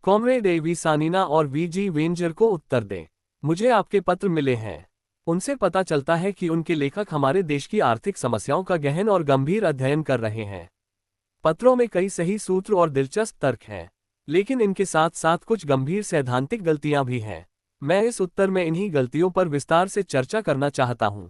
Comrade A V सानीना और we जी वेंजर को उत्तर दें। मुझे आपके पत्र मिले हैं। उनसे पता चलता है कि उनके लेखक हमारे देश की आर्थिक समस्याओं का गहन और गंभीर अध्ययन कर रहे हैं। पत्रों में कई सही सूत्र और दिलचस्प तर्क हैं, लेकिन इनके साथ साथ कुछ गंभीर सैद्धांतिक गलतियां भी हैं। मैं इस उत्तर में इन्हीं गलतियों पर विस्तार से चर्चा करना चाहता हूं।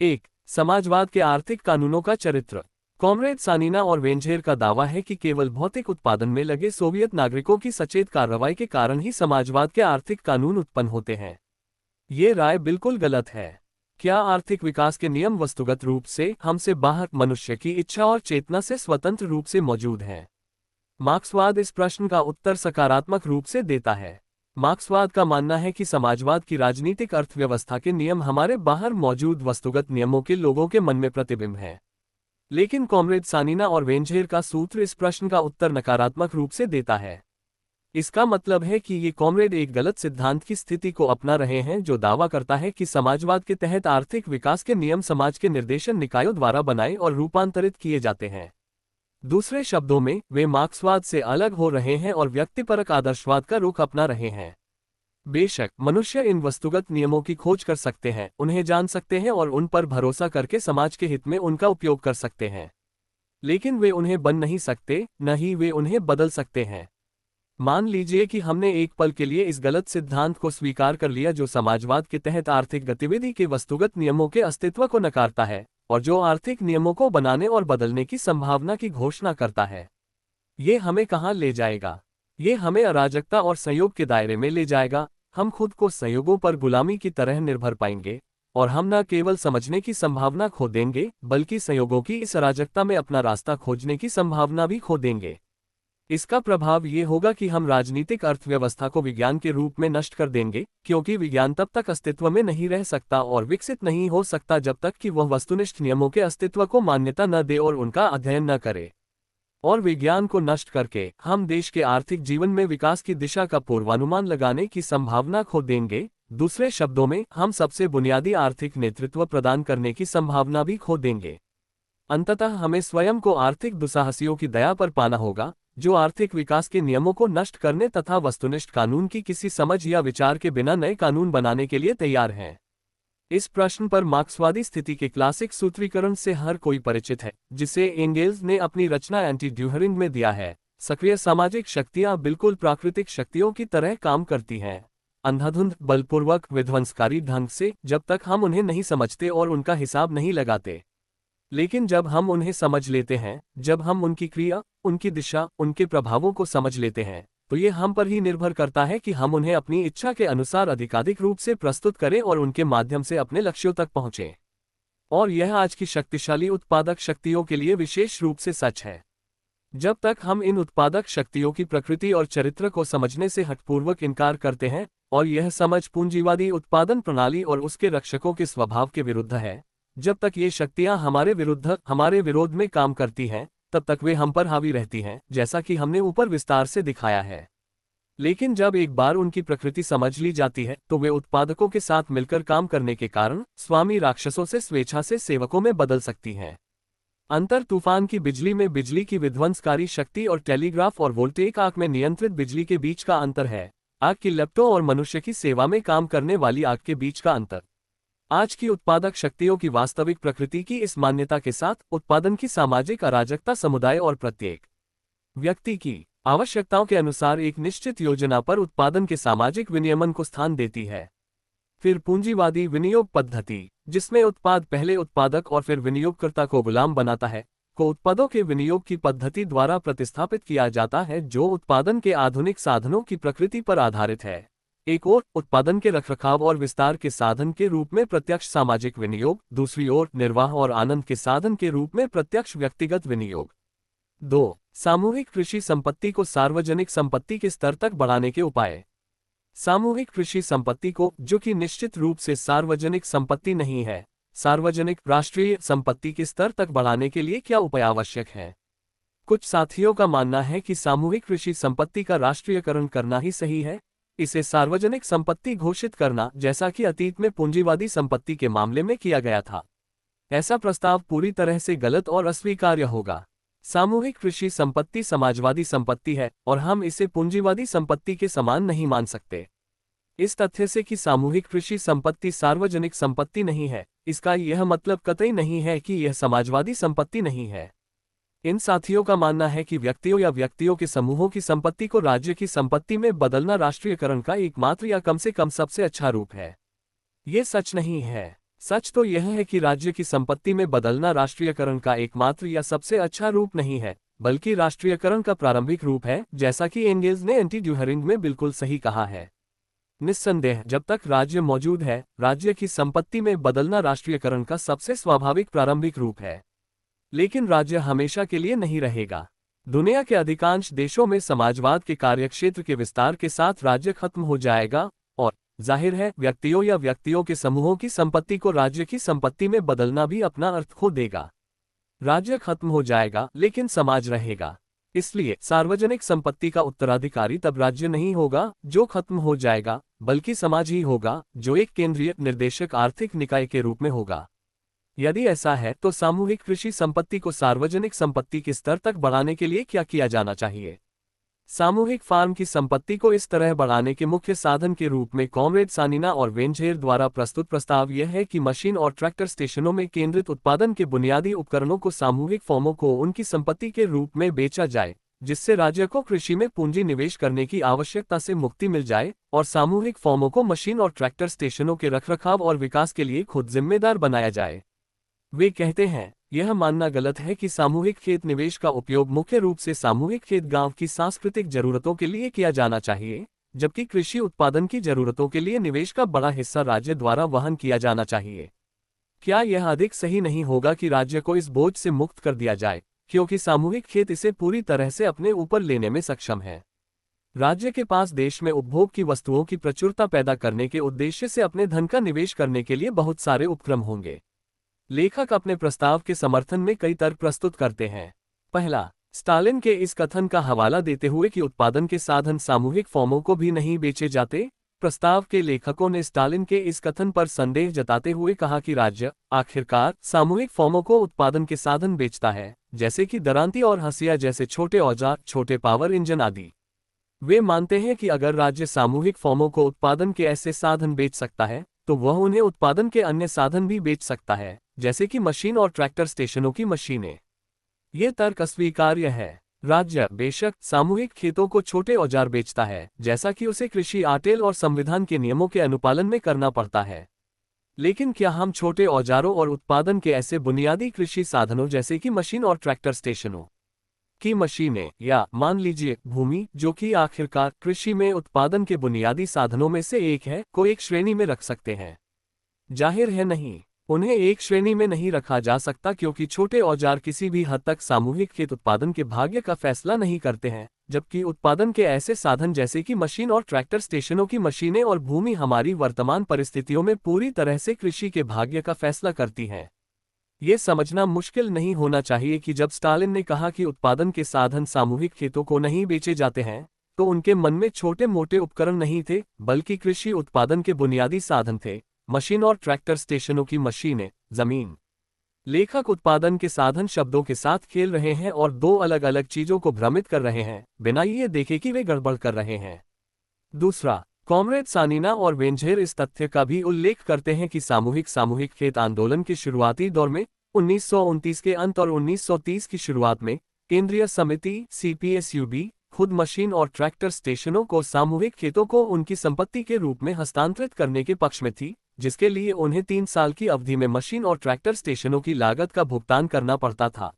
1. समाजवाद के आर्थिक कानूनों का चरित्र। कॉमरेड सानीना और वेंझेर का दावा है कि केवल भौतिक उत्पादन में लगे सोवियत नागरिकों की सचेत कार्रवाई के कारण ही समाजवाद के आर्थिक कानून उत्पन्न होते हैं। ये राय बिल्कुल गलत है। क्या आर्थिक विकास के नियम वस्तुगत रूप से हमसे बाहर मनुष्य की इच्छा और चेतना से स्वतंत्र रूप से मौजूद हैं? मार्क्सवाद इस प्रश्न का उत्तर सकारात्मक रूप से देता है। मार्क्सवाद का मानना है कि समाजवाद की राजनीतिक अर्थव्यवस्था के नियम हमारे बाहर मौजूद वस्तुगत नियमों के लोगों के मन में प्रतिबिंब हैं। लेकिन कॉमरेड सानीना और वेंझेर का सूत्र इस प्रश्न का उत्तर नकारात्मक रूप से देता है। इसका मतलब है कि ये कॉमरेड एक गलत सिद्धांत की स्थिति को अपना रहे हैं जो दावा करता है कि समाजवाद के तहत आर्थिक विकास के नियम समाज के निर्देशन निकायों द्वारा बनाए और रूपांतरित किए जाते हैं। दूसरे शब्दों में, वे मार्क्सवाद से अलग हो रहे हैं और व्यक्तिपरक आदर्शवाद का रुख अपना रहे हैं। बेशक मनुष्य इन वस्तुगत नियमों की खोज कर सकते हैं, उन्हें जान सकते हैं और उन पर भरोसा करके समाज के हित में उनका उपयोग कर सकते हैं, लेकिन वे उन्हें बन नहीं सकते, न ही वे उन्हें बदल सकते हैं। मान लीजिए कि हमने एक पल के लिए इस गलत सिद्धांत को स्वीकार कर लिया जो समाजवाद के तहत आर्थिक गतिविधि के वस्तुगत नियमों के अस्तित्व को नकारता है और जो आर्थिक नियमों को बनाने और बदलने की संभावना की घोषणा करता है। ये हमें कहाँ ले जाएगा? ये हमें अराजकता और संयोग के दायरे में ले जाएगा। हम खुद को संयोगों पर गुलामी की तरह निर्भर पाएंगे और हम न केवल समझने की संभावना खो देंगे, बल्कि संयोगों की इस अराजकता में अपना रास्ता खोजने की संभावना भी खो देंगे। इसका प्रभाव ये होगा कि हम राजनीतिक अर्थव्यवस्था को विज्ञान के रूप में नष्ट कर देंगे, क्योंकि विज्ञान तब तक अस्तित्व में नहीं रह सकता और विकसित नहीं हो सकता जब तक कि वह वस्तुनिष्ठ नियमों के अस्तित्व को मान्यता न दे और उनका अध्ययन न करे। और विज्ञान को नष्ट करके हम देश के आर्थिक जीवन में विकास की दिशा का पूर्वानुमान लगाने की संभावना खो देंगे। दूसरे शब्दों में, हम सबसे बुनियादी आर्थिक नेतृत्व प्रदान करने की संभावना भी खो देंगे। अंततः हमें स्वयं को आर्थिक दुस्साहसियों की दया पर पाना होगा, जो आर्थिक विकास के नियमों को नष्ट करने तथा वस्तुनिष्ठ कानून की किसी समझ या विचार के बिना नए कानून बनाने के लिए तैयार हैं। इस प्रश्न पर मार्क्सवादी स्थिति के क्लासिक सूत्रीकरण से हर कोई परिचित है, जिसे एंगेल्स ने अपनी रचना एंटी ड्यूहरिंग में दिया है। सक्रिय सामाजिक शक्तियां बिल्कुल प्राकृतिक शक्तियों की तरह काम करती हैं, अंधाधुंध, बलपूर्वक, विध्वंसकारी ढंग से, जब तक हम उन्हें नहीं समझते और उनका हिसाब नहीं लगाते। लेकिन जब हम उन्हें समझ लेते हैं, जब हम उनकी क्रिया, उनकी दिशा, उनके प्रभावों को समझ लेते हैं, तो ये हम पर ही निर्भर करता है कि हम उन्हें अपनी इच्छा के अनुसार अधिकाधिक रूप से प्रस्तुत करें और उनके माध्यम से अपने लक्ष्यों तक पहुंचें। और यह आज की शक्तिशाली उत्पादक शक्तियों के लिए विशेष रूप से सच है। जब तक हम इन उत्पादक शक्तियों की प्रकृति और चरित्र को समझने से हठपूर्वक इनकार करते हैं, और यह समझ पूंजीवादी उत्पादन प्रणाली और उसके रक्षकों के स्वभाव के विरुद्ध है, जब तक ये शक्तियां हमारे विरोध में काम करती हैं, तब तक वे हम पर हावी रहती हैं, जैसा कि हमने ऊपर विस्तार से दिखाया है। लेकिन जब एक बार उनकी प्रकृति समझ ली जाती है, तो वे उत्पादकों के साथ मिलकर काम करने के कारण स्वामी राक्षसों से स्वेच्छा से सेवकों में बदल सकती हैं। अंतर तूफान की बिजली में बिजली की विध्वंसकारी शक्ति और टेलीग्राफ और वोल्टेइक आग में नियंत्रित बिजली के बीच का अंतर है। आग की लपटों और मनुष्य की सेवा में काम करने वाली आग के बीच का अंतर। आज की उत्पादक शक्तियों की वास्तविक प्रकृति की इस मान्यता के साथ उत्पादन की सामाजिक अराजकता समुदाय और प्रत्येक व्यक्ति की आवश्यकताओं के अनुसार एक निश्चित योजना पर उत्पादन के सामाजिक विनियमन को स्थान देती है। फिर पूंजीवादी विनियोग पद्धति, जिसमें उत्पाद पहले उत्पादक और फिर विनियोगकर्ता को गुलाम बनाता है, को उत्पादों के विनियोग की पद्धति द्वारा प्रतिस्थापित किया जाता है, जो उत्पादन के आधुनिक साधनों की प्रकृति पर आधारित है। एक ओर उत्पादन के रखरखाव और विस्तार के साधन के रूप में प्रत्यक्ष सामाजिक विनियोग, दूसरी ओर निर्वाह और आनंद के साधन के रूप में प्रत्यक्ष व्यक्तिगत विनियोग। 2. सामूहिक कृषि संपत्ति को सार्वजनिक संपत्ति के स्तर तक बढ़ाने के उपाय। सामूहिक कृषि संपत्ति को, जो कि निश्चित रूप से सार्वजनिक संपत्ति नहीं है, सार्वजनिक राष्ट्रीय संपत्ति के स्तर तक बढ़ाने के लिए क्या उपाय आवश्यक है? कुछ साथियों का मानना है कि सामूहिक कृषि संपत्ति का राष्ट्रीयकरण करना ही सही है, इसे सार्वजनिक संपत्ति घोषित करना, जैसा कि अतीत में पूंजीवादी संपत्ति के मामले में किया गया था। ऐसा प्रस्ताव पूरी तरह से गलत और अस्वीकार्य होगा। सामूहिक कृषि संपत्ति समाजवादी संपत्ति है और हम इसे पूंजीवादी संपत्ति के समान नहीं मान सकते। इस तथ्य से कि सामूहिक कृषि संपत्ति सार्वजनिक संपत्ति नहीं है, इसका यह मतलब कतई नहीं है कि यह समाजवादी संपत्ति नहीं है। इन साथियों का मानना है कि व्यक्तियों या व्यक्तियों के समूहों की संपत्ति को राज्य की संपत्ति में बदलना राष्ट्रीयकरण का एकमात्र या कम से कम सबसे अच्छा रूप है। ये सच नहीं है। सच तो यह है कि राज्य की संपत्ति में बदलना राष्ट्रीयकरण का एकमात्र या सबसे अच्छा रूप नहीं है, बल्कि राष्ट्रीयकरण का प्रारंभिक रूप है, जैसा कि एंगेल्स ने एंटी ड्यूहरिंग में बिल्कुल सही कहा है। निस्संदेह जब तक राज्य मौजूद है, राज्य की संपत्ति में बदलना राष्ट्रीयकरण का सबसे स्वाभाविक प्रारंभिक रूप है। लेकिन राज्य हमेशा के लिए नहीं रहेगा। दुनिया के अधिकांश देशों में समाजवाद के कार्यक्षेत्र के विस्तार के साथ राज्य खत्म हो जाएगा और जाहिर है व्यक्तियों या व्यक्तियों के समूहों की संपत्ति को राज्य की संपत्ति में बदलना भी अपना अर्थ खो देगा। राज्य खत्म हो जाएगा लेकिन समाज रहेगा। इसलिए सार्वजनिक संपत्ति का उत्तराधिकारी तब राज्य नहीं होगा जो खत्म हो जाएगा, बल्कि समाज ही होगा जो एक केंद्रीय निर्देशक आर्थिक निकाय के रूप में होगा। यदि ऐसा है तो सामूहिक कृषि संपत्ति को सार्वजनिक संपत्ति के स्तर तक बढ़ाने के लिए क्या किया जाना चाहिए? सामूहिक फार्म की संपत्ति को इस तरह बढ़ाने के मुख्य साधन के रूप में कॉमरेड सानिना और वेंझेर द्वारा प्रस्तुत प्रस्ताव यह है कि मशीन और ट्रैक्टर स्टेशनों में केंद्रित उत्पादन के बुनियादी उपकरणों को सामूहिक फर्मों को उनकी संपत्ति के रूप में बेचा जाए, जिससे राज्य को कृषि में पूंजी निवेश करने की आवश्यकता से मुक्ति मिल जाए और सामूहिक फर्मों को मशीन और ट्रैक्टर स्टेशनों के रखरखाव और विकास के लिए खुद जिम्मेदार बनाया जाए। वे कहते हैं, यह मानना गलत है कि सामूहिक खेत निवेश का उपयोग मुख्य रूप से सामूहिक खेत गांव की सांस्कृतिक जरूरतों के लिए किया जाना चाहिए, जबकि कृषि उत्पादन की जरूरतों के लिए निवेश का बड़ा हिस्सा राज्य द्वारा वहन किया जाना चाहिए। क्या यह अधिक सही नहीं होगा कि राज्य को इस बोझ से मुक्त कर दिया जाए, क्योंकि सामूहिक खेत इसे पूरी तरह से अपने ऊपर लेने में सक्षम है? राज्य के पास देश में उपभोग की वस्तुओं की प्रचुरता पैदा करने के उद्देश्य से अपने धन का निवेश करने के लिए बहुत सारे उपक्रम होंगे। लेखक अपने प्रस्ताव के समर्थन में कई तर्क प्रस्तुत करते हैं। पहला, स्टालिन के इस कथन का हवाला देते हुए कि उत्पादन के साधन सामूहिक फर्मों को भी नहीं बेचे जाते, प्रस्ताव के लेखकों ने स्टालिन के इस कथन पर संदेह जताते हुए कहा कि राज्य आखिरकार सामूहिक फर्मों को उत्पादन के साधन बेचता है, जैसे कि दरांती और हंसिया जैसे छोटे औजार, छोटे पावर इंजन आदि। वे मानते हैं कि अगर राज्य सामूहिक फर्मों को उत्पादन के ऐसे साधन बेच सकता है, तो वह उन्हें उत्पादन के अन्य साधन भी बेच सकता है, जैसे कि मशीन और ट्रैक्टर स्टेशनों की मशीनें। ये तर्क अस्वीकार्य है। राज्य बेशक सामूहिक खेतों को छोटे औजार बेचता है, जैसा कि उसे कृषि आटेल और संविधान के नियमों के अनुपालन में करना पड़ता है। लेकिन क्या हम छोटे औजारों और उत्पादन के ऐसे बुनियादी कृषि साधनों जैसे कि मशीन और ट्रैक्टर स्टेशनों की मशीनें या मान लीजिए भूमि, जो कि आखिरकार कृषि में उत्पादन के बुनियादी साधनों में से एक है, को एक श्रेणी में रख सकते हैं? जाहिर है नहीं। उन्हें एक श्रेणी में नहीं रखा जा सकता, क्योंकि छोटे औजार किसी भी हद तक सामूहिक खेत उत्पादन के भाग्य का फैसला नहीं करते हैं, जबकि उत्पादन के ऐसे साधन जैसे कि मशीन और ट्रैक्टर स्टेशनों की मशीनें और भूमि हमारी वर्तमान परिस्थितियों में पूरी तरह से कृषि के भाग्य का फैसला करती हैं। ये समझना मुश्किल नहीं होना चाहिए कि जब स्टालिन ने कहा कि उत्पादन के साधन सामूहिक खेतों को नहीं बेचे जाते हैं, तो उनके मन में छोटे मोटे उपकरण नहीं थे, बल्कि कृषि उत्पादन के बुनियादी साधन थे, मशीन और ट्रैक्टर स्टेशनों की मशीनें, जमीन। लेखक उत्पादन के साधन शब्दों के साथ खेल रहे हैं और दो अलग अलग चीजों को भ्रमित कर रहे हैं, बिना ये देखे कि वे गड़बड़ कर रहे हैं। दूसरा, कॉमरेड सानिना और वेंझेर इस तथ्य का भी उल्लेख करते हैं कि सामूहिक खेत आंदोलन के शुरुआती दौर में 1929 के अंत और 1930 की शुरुआत में केंद्रीय समिति CPSUB खुद मशीन और ट्रैक्टर स्टेशनों को सामूहिक खेतों को उनकी संपत्ति के रूप में हस्तांतरित करने के पक्ष में थी, जिसके लिए उन्हें 3 साल की अवधि में मशीन और ट्रैक्टर स्टेशनों की लागत का भुगतान करना पड़ता था।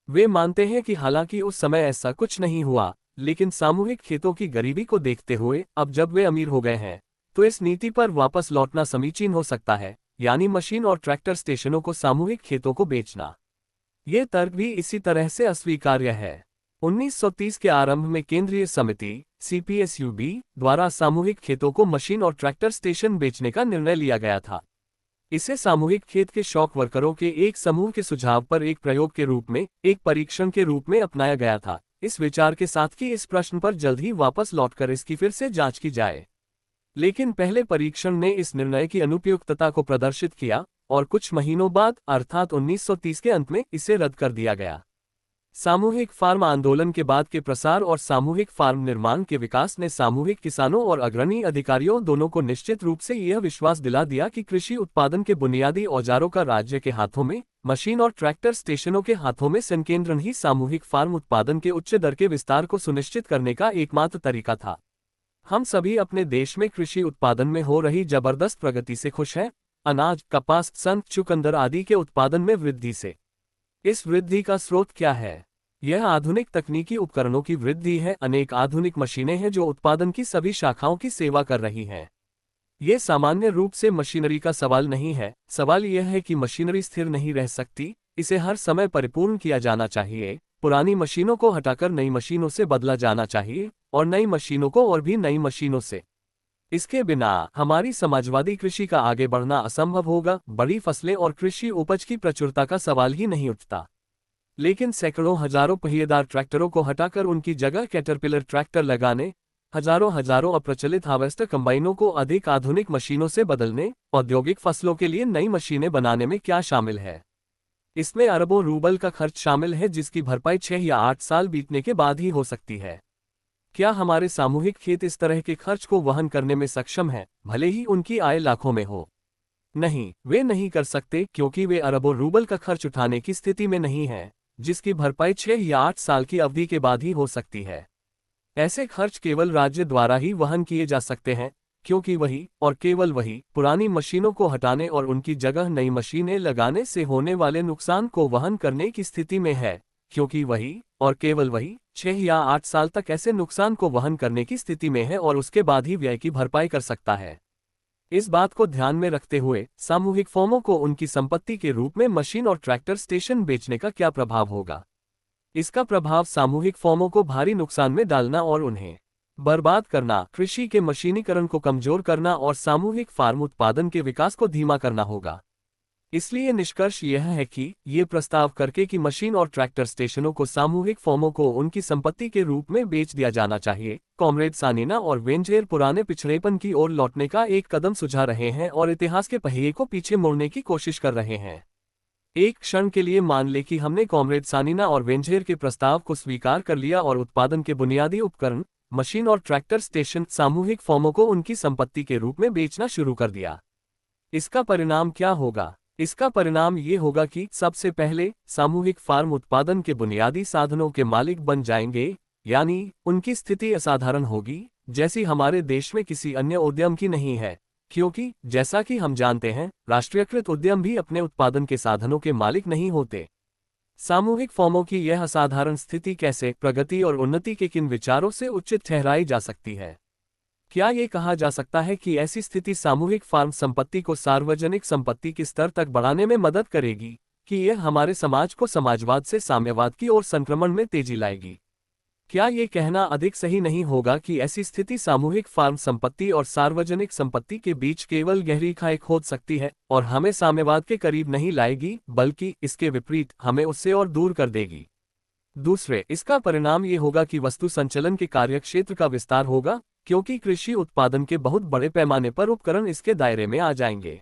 वे मानते हैं कि हालांकि उस समय ऐसा कुछ नहीं हुआ, लेकिन सामूहिक खेतों की गरीबी को देखते हुए अब जब वे अमीर हो गए हैं, तो इस नीति पर वापस लौटना समीचीन हो सकता है, यानी मशीन और ट्रैक्टर स्टेशनों को सामूहिक खेतों को बेचना। ये तर्क भी इसी तरह से अस्वीकार्य है। 1930 के आरंभ में केंद्रीय समिति CPSUB द्वारा सामूहिक खेतों को मशीन और ट्रैक्टर स्टेशन बेचने का निर्णय लिया गया था। इसे सामूहिक खेत के शौक वर्करों के एक समूह के सुझाव पर एक प्रयोग के रूप में, एक परीक्षण के रूप में अपनाया गया था, इस विचार के साथ कि इस प्रश्न पर जल्द ही वापस लौटकर इसकी फिर से जांच की जाए। लेकिन पहले परीक्षण ने इस निर्णय की अनुपयुक्तता को प्रदर्शित किया और कुछ महीनों बाद अर्थात 1930 के अंत में इसे रद्द कर दिया गया। सामूहिक फार्म आंदोलन के बाद के प्रसार और सामूहिक फार्म निर्माण के विकास ने सामूहिक किसानों और अग्रणी अधिकारियों दोनों को निश्चित रूप से यह विश्वास दिला दिया कि कृषि उत्पादन के बुनियादी औजारों का राज्य के हाथों में, मशीन और ट्रैक्टर स्टेशनों के हाथों में संकेंद्रण ही सामूहिक फार्म उत्पादन के उच्च दर के विस्तार को सुनिश्चित करने का एकमात्र तरीका था। हम सभी अपने देश में कृषि उत्पादन में हो रही जबरदस्त प्रगति से खुश हैं, अनाज, कपास, सन, चुकंदर आदि के उत्पादन में वृद्धि से। इस वृद्धि का स्रोत क्या है? यह आधुनिक तकनीकी उपकरणों की वृद्धि है। अनेक आधुनिक मशीनें हैं जो उत्पादन की सभी शाखाओं की सेवा कर रही हैं। ये सामान्य रूप से मशीनरी का सवाल नहीं है। सवाल यह है कि मशीनरी स्थिर नहीं रह सकती, इसे हर समय परिपूर्ण किया जाना चाहिए। पुरानी मशीनों को हटाकर नई मशीनों से बदला जाना चाहिए और नई मशीनों को और भी नई मशीनों से। इसके बिना हमारी समाजवादी कृषि का आगे बढ़ना असंभव होगा। बड़ी फसलें और कृषि उपज की प्रचुरता का सवाल ही नहीं उठता। लेकिन सैकड़ों हजारों पहिएदार ट्रैक्टरों को हटाकर उनकी जगह कैटरपिलर ट्रैक्टर लगाने, हजारों अप्रचलित हार्वेस्टर कंबाइनों को अधिक आधुनिक मशीनों से बदलने, औद्योगिक फसलों के लिए नई मशीनें बनाने में क्या शामिल है? इसमें अरबों रूबल का खर्च शामिल है, जिसकी भरपाई 6 या 8 साल बीतने के बाद ही हो सकती है। क्या हमारे सामूहिक खेत इस तरह के खर्च को वहन करने में सक्षम हैं, भले ही उनकी आय लाखों में हो? नहीं, वे नहीं कर सकते, क्योंकि वे अरबों रूबल का खर्च उठाने की स्थिति में नहीं हैं, जिसकी भरपाई 6 या 8 साल की अवधि के बाद ही हो सकती है। ऐसे खर्च केवल राज्य द्वारा ही वहन किए जा सकते हैं, क्योंकि वही और केवल वही पुरानी मशीनों को हटाने और उनकी जगह नई मशीनें लगाने से होने वाले नुकसान को वहन करने की स्थिति में है, क्योंकि वही और केवल वही 6 या 8 साल तक ऐसे नुकसान को वहन करने की स्थिति में है और उसके बाद ही व्यय की भरपाई कर सकता है। इस बात को ध्यान में रखते हुए सामूहिक फर्मों को उनकी संपत्ति के रूप में मशीन और ट्रैक्टर स्टेशन बेचने का क्या प्रभाव होगा? इसका प्रभाव सामूहिक फर्मों को भारी नुकसान में डालना और उन्हें बर्बाद करना, कृषि के मशीनीकरण को कमजोर करना और सामूहिक फार्म उत्पादन के विकास को धीमा करना होगा। इसलिए निष्कर्ष यह है कि ये प्रस्ताव करके कि मशीन और ट्रैक्टर स्टेशनों को सामूहिक फर्मों को उनकी संपत्ति के रूप में बेच दिया जाना चाहिए, कॉमरेड सानीना और वेंजेर पुराने पिछड़ेपन की ओर लौटने का एक कदम सुझा रहे हैं और इतिहास के पहिए को पीछे मोड़ने की कोशिश कर रहे हैं। एक क्षण के लिए मान ले कि हमने कॉमरेड सानीना और वेंजेर के प्रस्ताव को स्वीकार कर लिया और उत्पादन के बुनियादी उपकरण, मशीन और ट्रैक्टर स्टेशन सामूहिक फर्मों को उनकी संपत्ति के रूप में बेचना शुरू कर दिया। इसका परिणाम क्या होगा? इसका परिणाम ये होगा कि सबसे पहले सामूहिक फार्म उत्पादन के बुनियादी साधनों के मालिक बन जाएंगे, यानी उनकी स्थिति असाधारण होगी, जैसी हमारे देश में किसी अन्य उद्यम की नहीं है, क्योंकि जैसा कि हम जानते हैं, राष्ट्रीयकृत उद्यम भी अपने उत्पादन के साधनों के मालिक नहीं होते। सामूहिक फर्मों की यह असाधारण स्थिति कैसे प्रगति और उन्नति के किन विचारों से उचित ठहराई जा सकती है? क्या ये कहा जा सकता है कि ऐसी स्थिति सामूहिक फार्म संपत्ति को सार्वजनिक संपत्ति के स्तर तक बढ़ाने में मदद करेगी, कि यह हमारे समाज को समाजवाद से साम्यवाद की ओर संक्रमण में तेजी लाएगी? क्या ये कहना अधिक सही नहीं होगा कि ऐसी स्थिति सामूहिक फार्म संपत्ति और सार्वजनिक संपत्ति के बीच केवल गहरी खाई खोद सकती है और हमें साम्यवाद के करीब नहीं लाएगी, बल्कि इसके विपरीत हमें उससे और दूर कर देगी? दूसरे, इसका परिणाम ये होगा कि वस्तु संचलन के कार्यक्षेत्र का विस्तार होगा, क्योंकि कृषि उत्पादन के बहुत बड़े पैमाने पर उपकरण इसके दायरे में आ जाएंगे।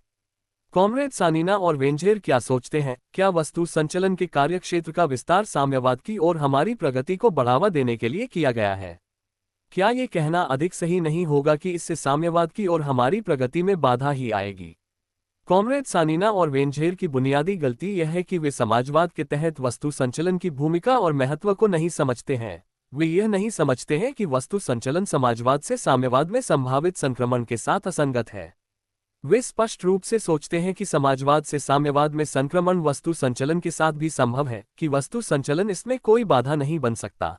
कॉमरेड सानीना और वेंजेर क्या सोचते हैं? क्या वस्तु संचलन के कार्यक्षेत्र का विस्तार साम्यवाद की ओर हमारी प्रगति को बढ़ावा देने के लिए किया गया है? क्या ये कहना अधिक सही नहीं होगा कि इससे साम्यवाद की ओर हमारी प्रगति में बाधा ही आएगी? कॉमरेड सानीना और वेंजेर की बुनियादी गलती यह है कि वे समाजवाद के तहत वस्तु संचलन की भूमिका और महत्व को नहीं समझते हैं। वे यह नहीं समझते हैं कि वस्तु संचलन समाजवाद से साम्यवाद में संभावित संक्रमण के साथ असंगत है। वे स्पष्ट रूप से सोचते हैं कि समाजवाद से साम्यवाद में संक्रमण वस्तु संचलन के साथ भी संभव है, कि वस्तु संचलन इसमें कोई बाधा नहीं बन सकता।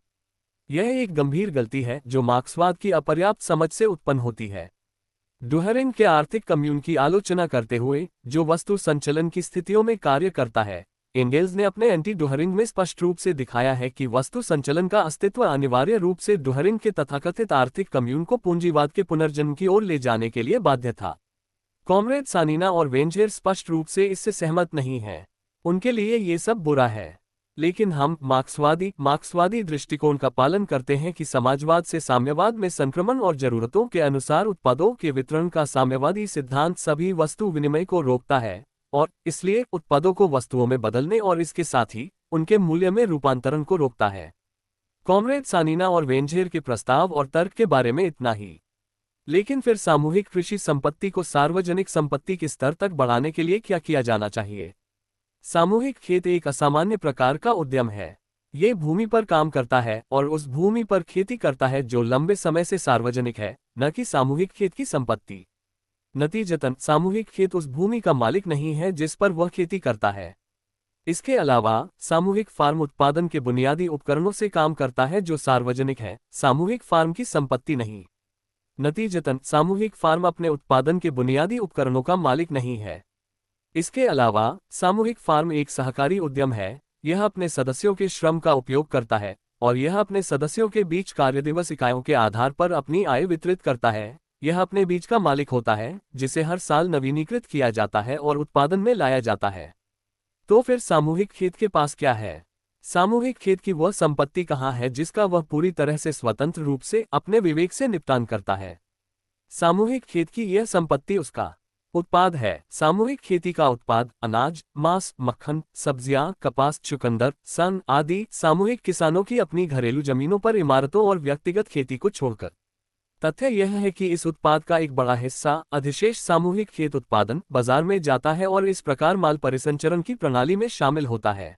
यह एक गंभीर गलती है जो मार्क्सवाद की अपर्याप्त समझ से उत्पन्न होती है। डुहरिंग के आर्थिक कम्यून की आलोचना करते हुए, जो वस्तु संचलन की स्थितियों में कार्य करता है, एंगेल्स ने अपने एंटी डुहरिंग में स्पष्ट रूप से दिखाया है कि वस्तु संचलन का अस्तित्व अनिवार्य रूप से डुहरिंग के तथाकथित आर्थिक कम्यून को पूंजीवाद के पुनर्जन्म की ओर ले जाने के लिए बाध्य था। कॉमरेड सानीना और वेंजेर स्पष्ट रूप से इससे सहमत नहीं हैं। उनके लिए ये सब बुरा है। लेकिन हम मार्क्सवादी दृष्टिकोण का पालन करते हैं कि समाजवाद से साम्यवाद में संक्रमण और जरूरतों के अनुसार उत्पादों के वितरण का साम्यवादी सिद्धांत सभी वस्तु विनिमय को रोकता है, और इसलिए उत्पादों को वस्तुओं में बदलने और इसके साथ ही उनके मूल्य में रूपांतरण को रोकता है। कॉमरेड सानीना और वेंझेर के प्रस्ताव और तर्क के बारे में इतना ही। लेकिन फिर सामूहिक कृषि संपत्ति को सार्वजनिक संपत्ति के स्तर तक बढ़ाने के लिए क्या किया जाना चाहिए? सामूहिक खेत एक असामान्य प्रकार का उद्यम है। ये भूमि पर काम करता है और उस भूमि पर खेती करता है जो लंबे समय से सार्वजनिक है, न कि सामूहिक खेत की संपत्ति। नतीजतन सामूहिक खेत उस भूमि का मालिक नहीं है जिस पर वह खेती करता है। इसके अलावा सामूहिक फार्म उत्पादन के बुनियादी उपकरणों से काम करता है जो सार्वजनिक है, सामूहिक फार्म की संपत्ति नहीं। नतीजतन सामूहिक फार्म अपने उत्पादन के बुनियादी उपकरणों का मालिक नहीं है। इसके अलावा सामूहिक फार्म एक सहकारी उद्यम है। यह अपने सदस्यों के श्रम का उपयोग करता है और यह अपने सदस्यों के बीच कार्यदिवस इकाइयों के आधार पर अपनी आय वितरित करता है। यह अपने बीज का मालिक होता है जिसे हर साल नवीनीकृत किया जाता है और उत्पादन में लाया जाता है। तो फिर सामूहिक खेत के पास क्या है? सामूहिक खेत की वह संपत्ति कहाँ है जिसका वह पूरी तरह से स्वतंत्र रूप से अपने विवेक से निपटान करता है? सामूहिक खेत की यह संपत्ति उसका उत्पाद है। सामूहिक खेती का उत्पाद अनाज, मांस, मक्खन, सब्जियां, कपास, चुकंदर, सन आदि सामूहिक किसानों की अपनी घरेलू जमीनों पर इमारतों और व्यक्तिगत खेती को छोड़कर। तथ्य यह है कि इस उत्पाद का एक बड़ा हिस्सा अधिशेष सामूहिक खेत उत्पादन बाजार में जाता है और इस प्रकार माल परिसंचरण की प्रणाली में शामिल होता है।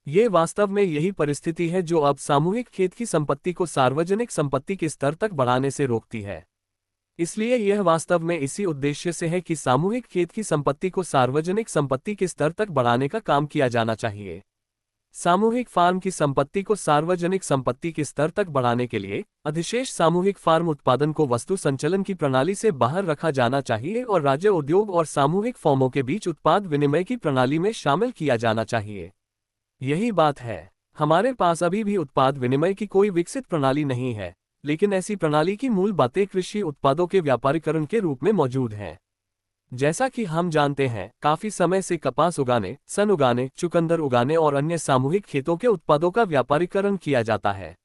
ये वास्तव में यही परिस्थिति है जो अब सामूहिक खेत की संपत्ति को सार्वजनिक संपत्ति के स्तर तक बढ़ाने से रोकती है। इसलिए यह वास्तव में इसी उद्देश्य से है कि सामूहिक खेत की संपत्ति को सार्वजनिक संपत्ति के स्तर तक बढ़ाने का काम किया जाना चाहिए। सामूहिक फार्म की संपत्ति को सार्वजनिक संपत्ति के स्तर तक बढ़ाने के लिए अधिशेष सामूहिक फार्म उत्पादन को वस्तु संचलन की प्रणाली से बाहर रखा जाना चाहिए और राज्य उद्योग और सामूहिक फर्मों के बीच उत्पाद विनिमय की प्रणाली में शामिल किया जाना चाहिए। यही बात है, हमारे पास अभी भी उत्पाद विनिमय की कोई विकसित प्रणाली नहीं है, लेकिन ऐसी प्रणाली की मूल बातें कृषि उत्पादों के व्यापारीकरण के रूप में मौजूद हैं। जैसा कि हम जानते हैं, काफी समय से कपास उगाने, सन उगाने, चुकंदर उगाने और अन्य सामूहिक खेतों के उत्पादों का व्यापारीकरण किया जाता है।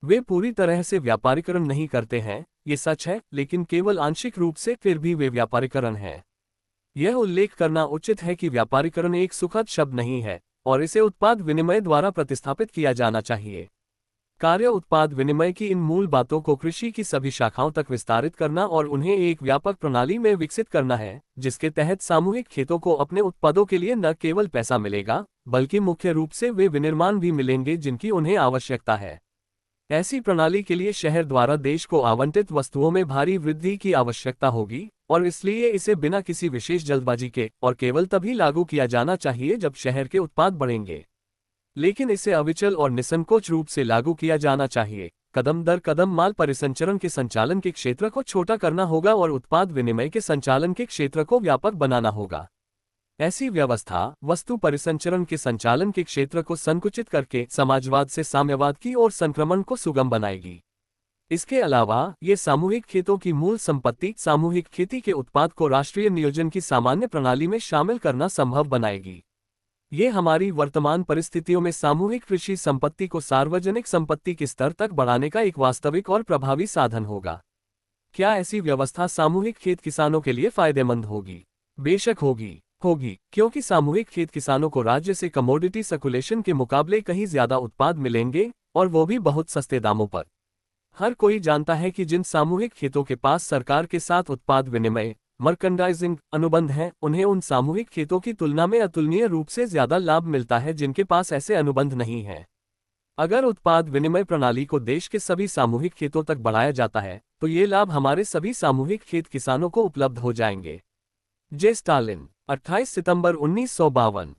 वे पूरी तरह से व्यापारीकरण नहीं करते हैं, ये सच है, लेकिन केवल आंशिक रूप से फिर भी वे व्यापारीकरण हैं। यह उल्लेख करना उचित है कि व्यापारीकरण एक सुखद शब्द नहीं है और इसे उत्पाद विनिमय द्वारा प्रतिस्थापित किया जाना चाहिए। कार्य उत्पाद विनिमय की इन मूल बातों को कृषि की सभी शाखाओं तक विस्तारित करना और उन्हें एक व्यापक प्रणाली में विकसित करना है, जिसके तहत सामूहिक खेतों को अपने उत्पादों के लिए न केवल पैसा मिलेगा, बल्कि मुख्य रूप से वे विनिर्माण भी मिलेंगे जिनकी उन्हें आवश्यकता है। ऐसी प्रणाली के लिए शहर द्वारा देश को आवंटित वस्तुओं में भारी वृद्धि की आवश्यकता होगी और इसलिए इसे बिना किसी विशेष जल्दबाजी के और केवल तभी लागू किया जाना चाहिए जब शहर के उत्पाद बढ़ेंगे। लेकिन इसे अविचल और निसंकोच रूप से लागू किया जाना चाहिए। कदम दर कदम माल परिसंचरण के संचालन के क्षेत्र को छोटा करना होगा और उत्पाद विनिमय के संचालन के क्षेत्र को व्यापक बनाना होगा। ऐसी व्यवस्था वस्तु परिसंचरण के संचालन के क्षेत्र को संकुचित करके समाजवाद से साम्यवाद की ओर संक्रमण को सुगम बनाएगी। इसके अलावा ये सामूहिक खेतों की मूल संपत्ति सामूहिक खेती के उत्पाद को राष्ट्रीय नियोजन की सामान्य प्रणाली में शामिल करना संभव बनाएगी। ये हमारी वर्तमान परिस्थितियों में सामूहिक कृषि संपत्ति को सार्वजनिक संपत्ति के स्तर तक बढ़ाने का एक वास्तविक और प्रभावी साधन होगा। क्या ऐसी व्यवस्था सामूहिक खेत किसानों के लिए फायदेमंद होगी? बेशक होगी, क्योंकि सामूहिक खेत किसानों को राज्य से कमोडिटी सर्कुलेशन के मुकाबले कहीं ज्यादा उत्पाद मिलेंगे और वो भी बहुत सस्ते दामों पर। हर कोई जानता है कि जिन सामूहिक खेतों के पास सरकार के साथ उत्पाद विनिमय मर्कंडाइजिंग अनुबंध हैं, उन्हें उन सामूहिक खेतों की तुलना में अतुलनीय रूप से ज्यादा लाभ मिलता है जिनके पास ऐसे अनुबंध नहीं हैं। अगर उत्पाद विनिमय प्रणाली को देश के सभी सामूहिक खेतों तक बढ़ाया जाता है तो ये लाभ हमारे सभी सामूहिक खेत किसानों को उपलब्ध हो जाएंगे। जे स्टालिन, 28 सितंबर 1952।